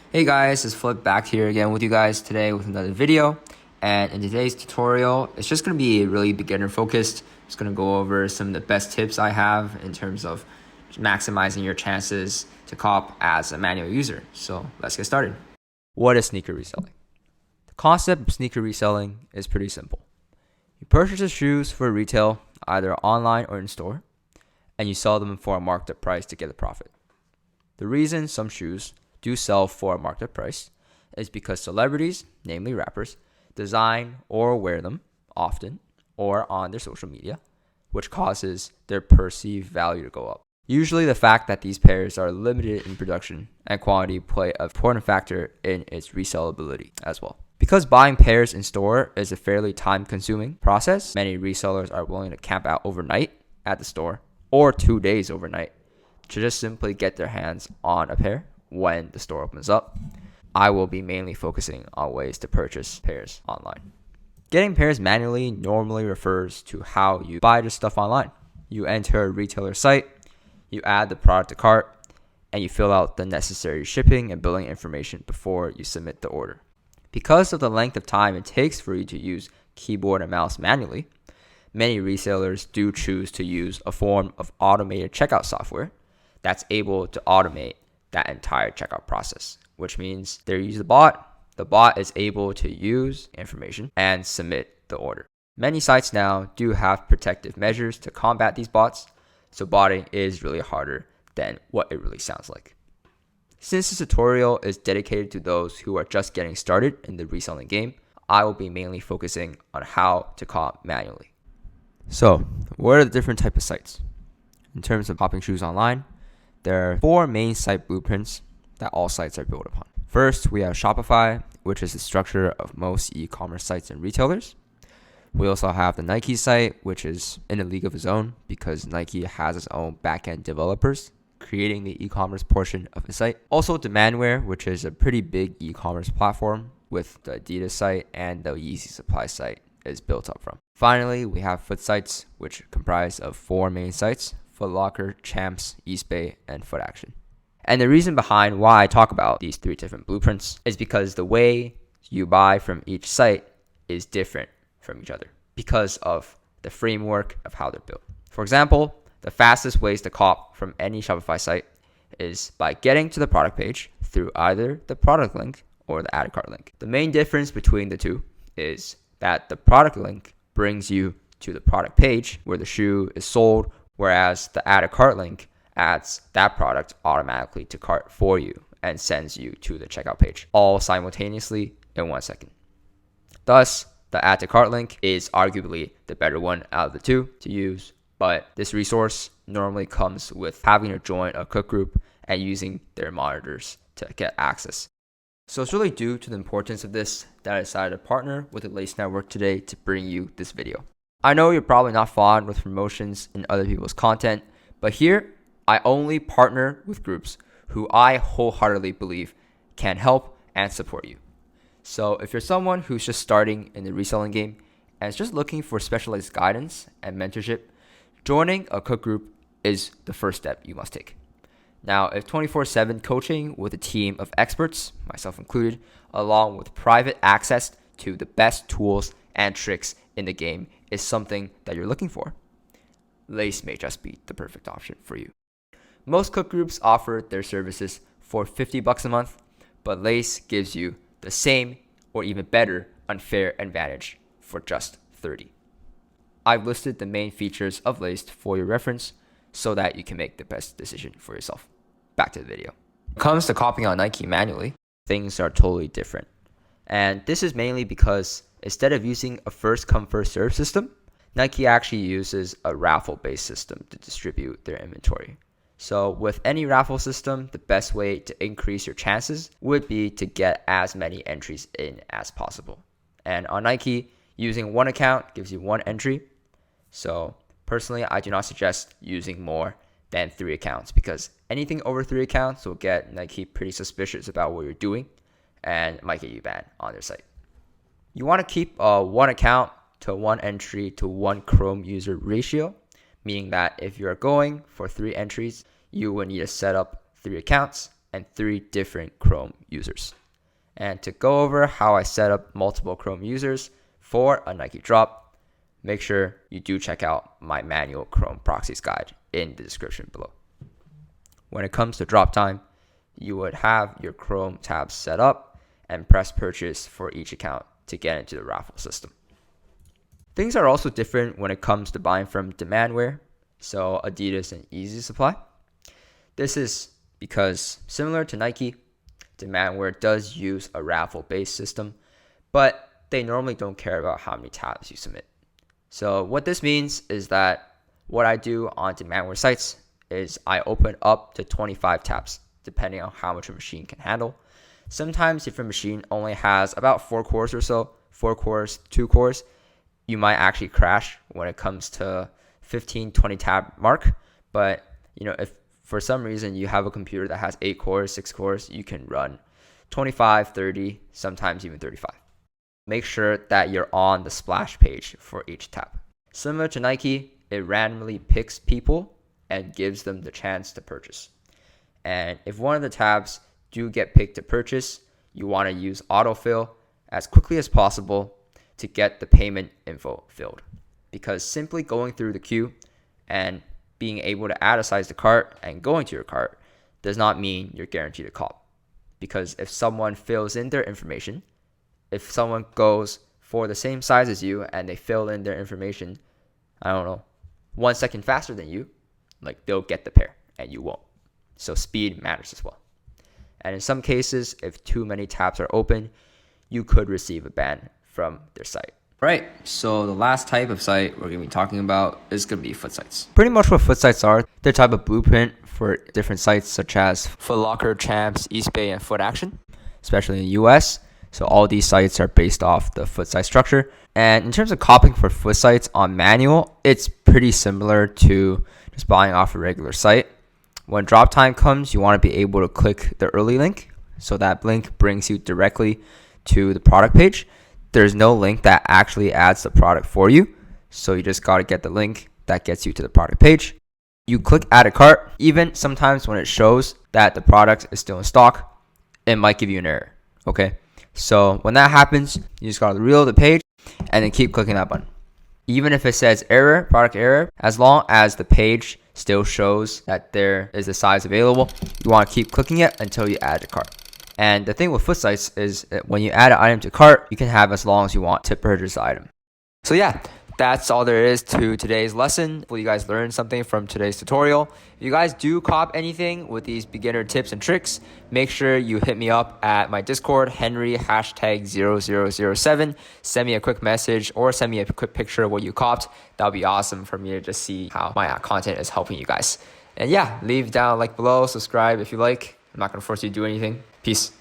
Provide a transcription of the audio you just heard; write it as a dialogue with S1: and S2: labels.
S1: Hey guys, it's Flip back here again with you guys today with another video. And in today's tutorial, it's just going to be really beginner focused. Just going to go over some of the best tips I have in terms of maximizing your chances to cop as a manual user. So let's get started. What is sneaker reselling? The concept of sneaker reselling is pretty simple. You purchase the shoes for retail, either online or in store, and you sell them for a marked up price to get a profit. The reason some shoes do sell for a marked up price is because celebrities, namely rappers, design or wear them often or on their social media, which causes their perceived value to go up. Usually the fact that these pairs are limited in production and quantity play an important factor in its resellability as well. Because buying pairs in store is a fairly time-consuming process, many resellers are willing to camp out overnight at the store or 2 days overnight to just simply get their hands on a pair when the store opens up. I will be mainly focusing on ways to purchase pairs online. Getting pairs manually normally refers to how you buy the stuff online. You enter a retailer site, you add the product to cart, and you fill out the necessary shipping and billing information before you submit the order. Because of the length of time it takes for you to use keyboard and mouse manually, many resellers do choose to use a form of automated checkout software that's able to automate that entire checkout process, which means they use the bot. The bot is able to use information and submit the order. Many sites now do have protective measures to combat these bots, so botting is really harder than what it really sounds like. Since this tutorial is dedicated to those who are just getting started in the reselling game, I will be mainly focusing on how to cop manually. So, what are the different types of sites? In terms of copping shoes online, there are 4 main site blueprints that all sites are built upon. First, we have Shopify, which is the structure of most e-commerce sites and retailers. We also have the Nike site, which is in a league of its own because Nike has its own backend developers creating the e-commerce portion of the site. Also, Demandware, which is a pretty big e-commerce platform with the Adidas site and the Yeezy Supply site is built up from. Finally, we have Foot sites, which comprise of 4 main sites: Foot Locker, Champs, Eastbay, and Foot Action. And the reason behind why I talk about these 3 different blueprints is because the way you buy from each site is different from each other because of the framework of how they're built. For example, the fastest ways to cop from any Shopify site is by getting to the product page through either the product link or the add cart link. The main difference between the two is that the product link brings you to the product page where the shoe is sold, whereas the add a cart link adds that product automatically to cart for you and sends you to the checkout page, all simultaneously in 1 second. Thus, the add to cart link is arguably the better one out of the 2 to use, but this resource normally comes with having to join a cook group and using their monitors to get access. So it's really due to the importance of this that I decided to partner with the Lace Network today to bring you this video. I know you're probably not fond with promotions in other people's content, but here I only partner with groups who I wholeheartedly believe can help and support you. So if you're someone who's just starting in the reselling game and is just looking for specialized guidance and mentorship, joining a cook group is the first step you must take. Now, if 24/7 coaching with a team of experts, myself included, along with private access to the best tools and tricks in the game is something that you're looking for, Lace may just be the perfect option for you. Most cook groups offer their services for $50 a month, but Lace gives you the same or even better unfair advantage for just $30. I've listed the main features of Lace for your reference so that you can make the best decision for yourself. Back to the video. When it comes to copying on Nike manually, things are totally different. And this is mainly because instead of using a first come first serve system, Nike actually uses a raffle-based system to distribute their inventory. So with any raffle system, the best way to increase your chances would be to get as many entries in as possible. And on Nike, using 1 account gives you 1 entry. So personally, I do not suggest using more than 3 accounts because anything over 3 accounts will get Nike pretty suspicious about what you're doing and might get you banned on their site. You want to keep a 1 account to 1 entry to 1 Chrome user ratio, meaning that if you're going for 3 entries, you will need to set up 3 accounts and 3 different Chrome users. And to go over how I set up multiple Chrome users for a Nike drop, make sure you do check out my manual Chrome proxies guide in the description below. When it comes to drop time, you would have your Chrome tabs set up and press purchase for each account to get into the raffle system. Things are also different when it comes to buying from Demandware, so Adidas and Easy Supply. This is because similar to Nike, Demandware does use a raffle-based system, but they normally don't care about how many tabs you submit. So what this means is that what I do on Demandware sites is I open up to 25 tabs, depending on how much a machine can handle. Sometimes if a machine only has about 4 cores or so, 4 cores, 2 cores, you might actually crash when it comes to 15, 20 tab mark. But if for some reason you have a computer that has 8 cores, 6 cores, you can run 25, 30, sometimes even 35. Make sure that you're on the splash page for each tab. Similar to Nike, it randomly picks people and gives them the chance to purchase. And if one of the tabs do get picked to purchase, you want to use autofill as quickly as possible to get the payment info filled. Because simply going through the queue and being able to add a size to cart and going to your cart does not mean you're guaranteed a call. Because if someone fills in their information, if someone goes for the same size as you and they fill in their information, 1 second faster than you, they'll get the pair and you won't. So speed matters as well. And in some cases, if too many tabs are open, you could receive a ban from their site. Right, so the last type of site we're going to be talking about is going to be foot sites. Pretty much what foot sites are, they're type of blueprint for different sites such as Foot Locker, Champs, Eastbay, and Foot Action, especially in the US. So all these sites are based off the foot site structure. And in terms of copying for foot sites on manual, it's pretty similar to just buying off a regular site. When drop time comes, you want to be able to click the early link. So that link brings you directly to the product page. There's no link that actually adds the product for you. So you just got to get the link that gets you to the product page. You click add a cart. Even sometimes when it shows that the product is still in stock, it might give you an error. Okay. So when that happens, you just got to reload the page and then keep clicking that button. Even if it says error, product error, as long as the page still shows that there is a size available, you want to keep clicking it until you add to cart. And the thing with foot sites is that when you add an item to cart, you can have as long as you want to purchase the item. So yeah, that's all there is to today's lesson. Hopefully you guys learned something from today's tutorial. If you guys do cop anything with these beginner tips and tricks, make sure you hit me up at my Discord, Henry #0007. Send me a quick message or send me a quick picture of what you copped. That'll be awesome for me to just see how my content is helping you guys. And yeah, leave down a like below, subscribe if you like. I'm not going to force you to do anything. Peace.